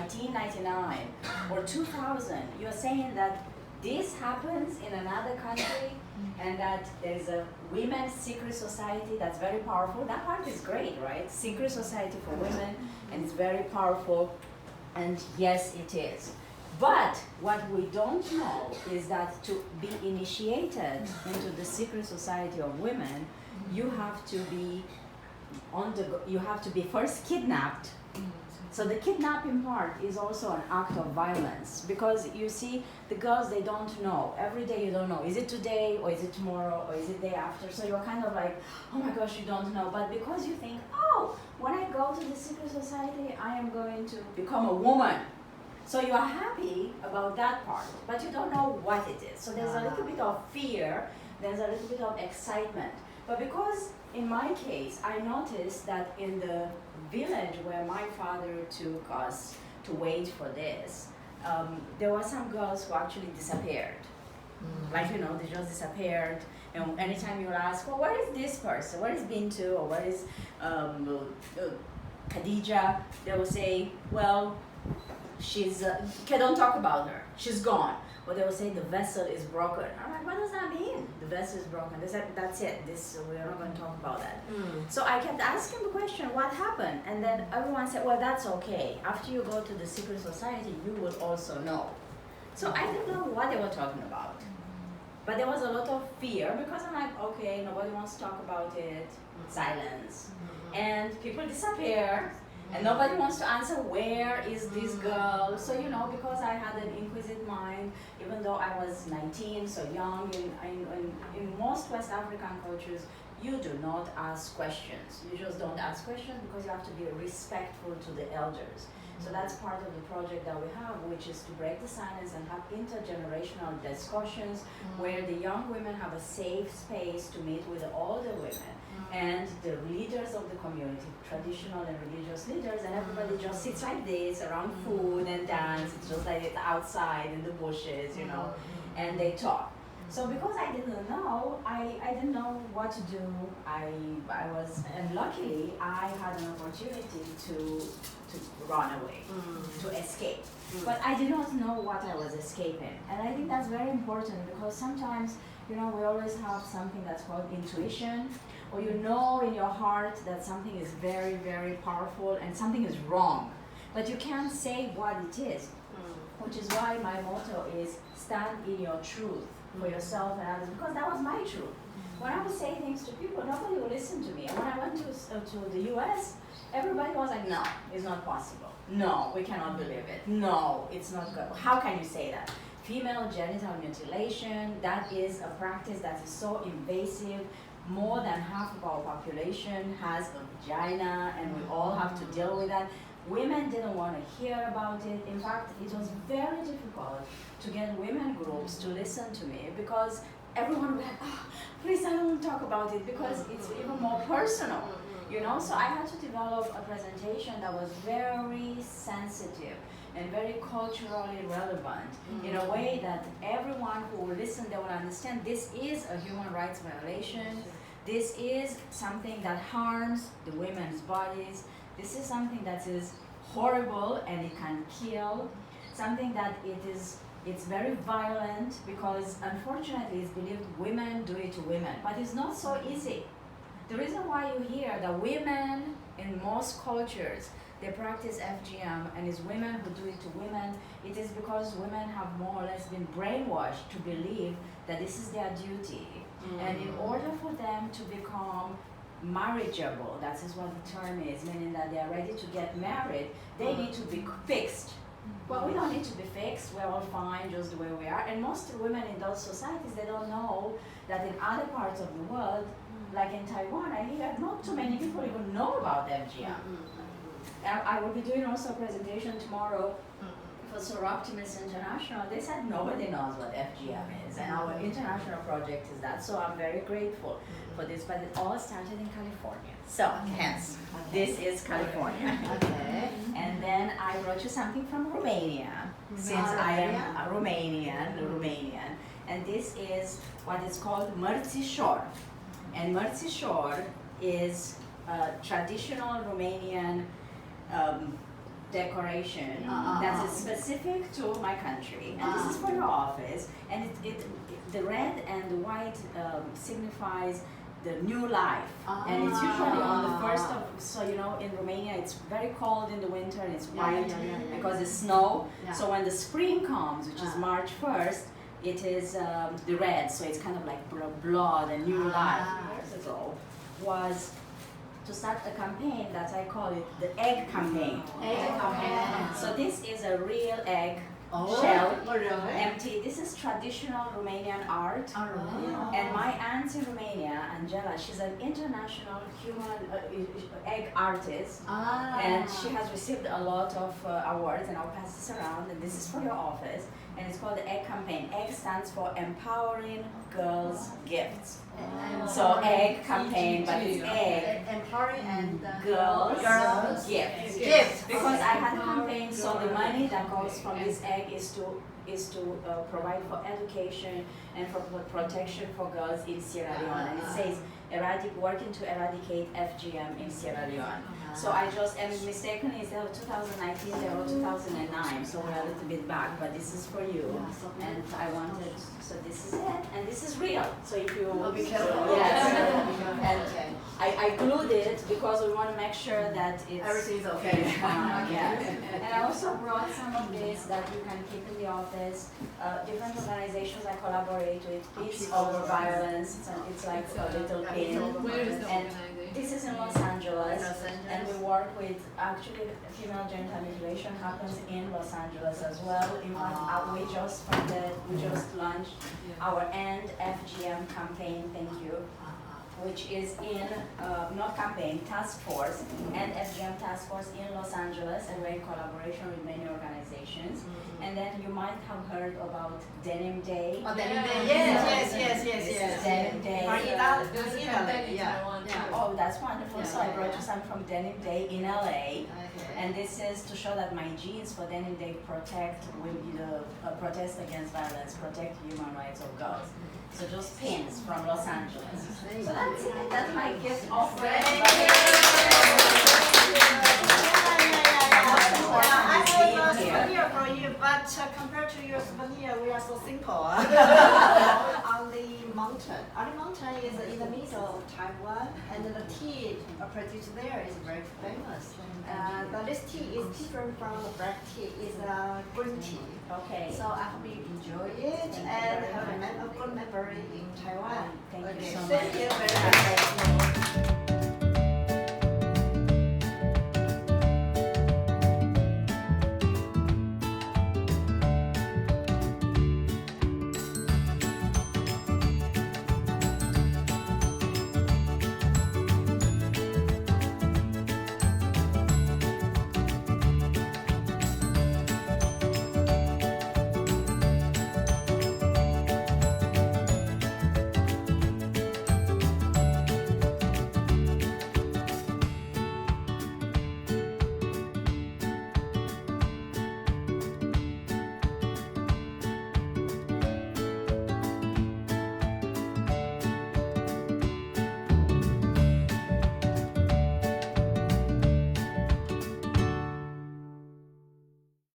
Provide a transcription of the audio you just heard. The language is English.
1999 or 2000, you're saying that this happens in another country and that there's a women's secret society that's very powerful. That part is great, right? Secret society for women, and it's very powerful, and yes, it is. But what we don't know is that to be initiated into the secret society of women, you have to be you have to be first kidnapped. So the kidnapping part is also an act of violence, because you see, the girls, they don't know. Every day you don't know, is it today or is it tomorrow or is it day after? So you're kind of like, oh my gosh, you don't know. But because you think, oh, when I go to the secret society, I am going to become a woman. So you are happy about that part, but you don't know what it is. So there's a little bit of fear, there's a little bit of excitement. But because in my case, I noticed that in the village where my father took us to wait for this, there were some girls who actually disappeared. Like, you know, they just disappeared. And anytime you ask, well, where is this person? Where is Bintu? Or where is Khadija? They will say, well, she's, don't talk about her. She's gone. Or they will say the vessel is broken. I'm like, what does that mean? The vessel is broken. They said, that's it. We're not going to talk about that. So I kept asking the question, what happened? And then everyone said, well, that's okay. After you go to the secret society, you will also know. So I didn't know what they were talking about. But there was a lot of fear, because I'm like, okay, nobody wants to talk about it. Silence. And people disappear. And nobody wants to answer, where is this girl? So, you know, because I had an inquisitive mind, even though I was 19, so young, in most West African cultures, you do not ask questions. You just don't ask questions because you have to be respectful to the elders. So that's part of the project that we have, which is to break the silence and have intergenerational discussions where the young women have a safe space to meet with the older women and the leaders of the community, traditional and religious leaders, and everybody just sits like this around food and dance. It's just like it's outside in the bushes, you know, and they talk. So because I didn't know, I didn't know what to do. I was, and luckily I had an opportunity to run away, to escape. But I did not know what I was escaping. And I think that's very important, because sometimes, you know, we always have something that's called intuition, or you know in your heart that something is very, very powerful and something is wrong, but you can't say what it is, which is why my motto is stand in your truth for yourself and others, because that was my truth. When I would say things to people, nobody would listen to me. And when I went to the US, everybody was like, no, it's not possible. No, we cannot believe it. No, it's not good. How can you say that? Female genital mutilation, that is a practice that is so invasive. More than half of our population has a vagina, and we all have to deal with that. Women didn't want to hear about it. In fact, it was very difficult to get women groups to listen to me, because everyone was like, oh, please, I don't want to talk about it, because it's even more personal, you know? So I had to develop a presentation that was very sensitive and very culturally relevant in a way that everyone who will listen, they will understand this is a human rights violation. This is something that harms the women's bodies. This is something that is horrible and it can kill. Something that it's very violent, because unfortunately it's believed women do it to women, but it's not so easy. The reason why you hear that women in most cultures, they practice FGM, and it's women who do it to women, it is because women have more or less been brainwashed to believe that this is their duty. And in order for them to become marriageable, that is what the term is, meaning that they are ready to get married, they need to be fixed. Well, we don't need to be fixed, we're all fine just the way we are. And most women in those societies, they don't know that in other parts of the world, like in Taiwan, I hear not too many people even know about FGM. I will be doing also a presentation tomorrow for Soroptimist International. They said nobody knows what FGM is, and our international project is that. So I'm very grateful for this, but it all started in California. So hence, this is California. Okay. And then I brought you something from Romania, since I am a Romanian. And this is what is called mărțișor. And mărțișor is a traditional Romanian decoration that is specific to my country, and this is for your office. And the red and the white signifies the new life, and it's usually on the first of. So you know, in Romania, it's very cold in the winter, and it's white because it's snow. Yeah. So when the spring comes, which is March 1st, it is the red. So it's kind of like blood and new life. Years ago was to start a campaign that I call it the egg campaign. So this is a real egg shell, empty. This is traditional Romanian art. And my aunt in Romania, Angela, she's an international human egg artist. And she has received a lot of awards, and I'll pass this around. And this is for your office. And it's called the egg campaign. Egg stands for Empowering Girls Gifts. So egg campaign, but it's egg. Empowering and Girls Gifts. Because I had a campaign, so the money that goes from this egg is to provide for education and for protection for girls in Sierra Leone. And it says working to eradicate FGM in Sierra Leone. So I just, and mistakenly instead of 2019, they wrote 2009, so we're a little bit back, but this is for you. And I wanted, so this is it, and this is real. So if you, be careful. yes, and I glued it because we want to make sure that it's Everything's okay. And I also brought some of this that you can keep in the office. Different organizations I collaborate with, Peace Over Violence. It's like a little pin. Where is the And organization? this is in Los Angeles, and we work with, actually female genital mutilation happens in Los Angeles as well. In fact, we just launched our End FGM campaign, thank you, which is in, not campaign, task force, and FGM task force in Los Angeles, and we're in collaboration with many organizations. And then you might have heard about Denim Day. Oh, Denim Day, yes. Denim Day. There's a campaign in Taiwan too. Oh, that's wonderful. So I brought you some from Denim Day in LA. And this is to show that my genes for Denim Day protect protest against violence, protect human rights of girls. So just pins from Los Angeles. So that's it. That's my gift offering. I have a souvenir for you, but compared to your souvenir, we are so simple. On the mountain. On the mountain is in the middle of Taiwan, and the tea produced there is very famous. But this tea is different from the black tea. It's green tea. Okay. So I hope you enjoy it and have a good memory in Taiwan. Thank you so much. Thank you very much.